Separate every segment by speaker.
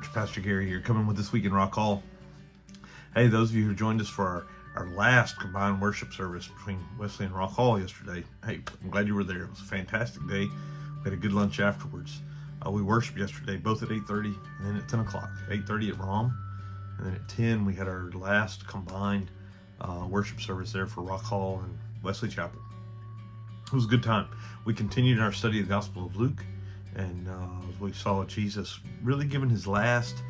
Speaker 1: Pastor Gary here, coming with This Week in Rock Hall. Hey, those of you who joined us for our last combined worship service between Wesley and Rock Hall yesterday, hey, I'm glad you were there. It was a fantastic day. We had a good lunch afterwards. We worshiped yesterday, both at 8:30 and then at 10 o'clock. 8:30 at ROM, and then at 10 we had our last combined worship service there for Rock Hall and Wesley Chapel. It was a good time. We continued our study of the Gospel of Luke, and we saw Jesus really giving his last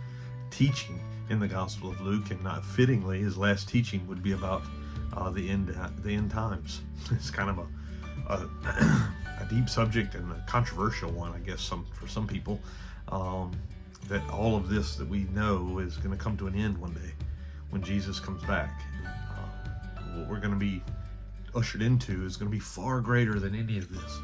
Speaker 1: teaching in the Gospel of Luke, and not fittingly, his last teaching would be about the end times. It's kind of a deep subject and a controversial one, I guess, for some people. That all of this that we know is going to come to an end one day when Jesus comes back. What we're going to be ushered into is going to be far greater than any of this.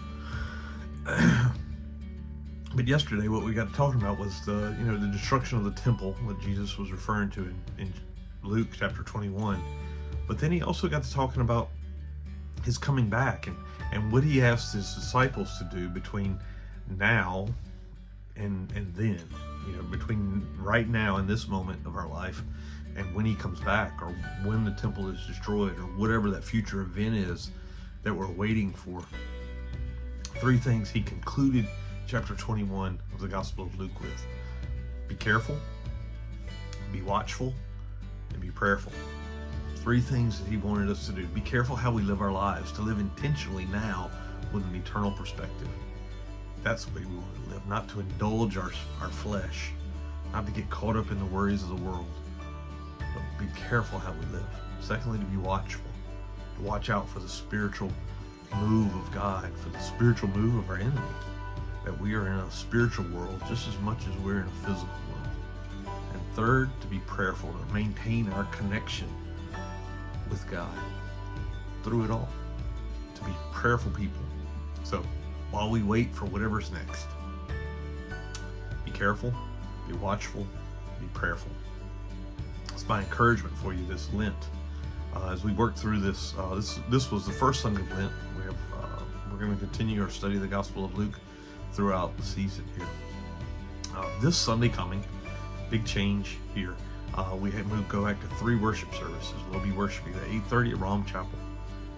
Speaker 1: But yesterday, what we got talking about was the destruction of the temple that Jesus was referring to in Luke chapter 21. But then he also got to talking about his coming back and what he asked his disciples to do between now and then, between right now and this moment of our life and when he comes back, or when the temple is destroyed, or whatever that future event is that we're waiting for. 3 things he concluded chapter 21 of the Gospel of Luke with: be careful, be watchful, and be prayerful. 3 things that he wanted us to do. Be careful how we live our lives, to live intentionally now with an eternal perspective. That's the way we want to live, not to indulge our flesh, not to get caught up in the worries of the world, but be careful how we live. Secondly, to be watchful, to watch out for the spiritual move of God, for the spiritual move of our enemy. That we are in a spiritual world just as much as we're in a physical world. And third, to be prayerful, to maintain our connection with God through it all, to be prayerful people. So while we wait for whatever's next, be careful, be watchful, be prayerful. It's my encouragement for you this Lent. As we work through this, this was the first Sunday of Lent. We're going to continue our study of the Gospel of Luke throughout the season here. This Sunday coming, big change here. We go back to 3 worship services. We'll be worshiping at 8:30 at ROM Chapel,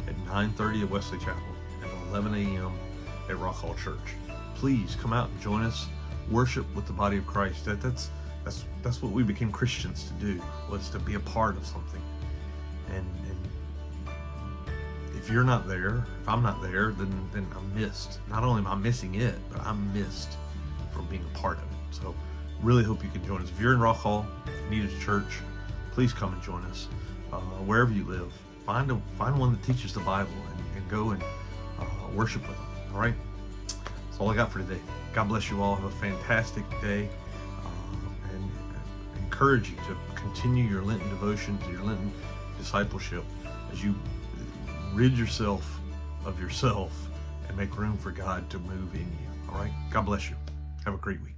Speaker 1: at 9:30 at Wesley Chapel, and 11 a.m. at Rock Hall Church. Please come out and join us. Worship with the body of Christ. That's what we became Christians to do, was to be a part of something. And if you're not there, if I'm not there, then I'm missed. Not only am I missing it, but I'm missed from being a part of it. So really hope you can join us. If you're in Rock Hall, if you need a church, please come and join us. Wherever you live, find one that teaches the Bible and go and worship with them. All right? That's all I got for today. God bless you all. Have a fantastic day. And encourage you to continue your Lenten devotion, to your Lenten discipleship, as you rid yourself of yourself and make room for God to move in you. All right? God bless you. Have a great week.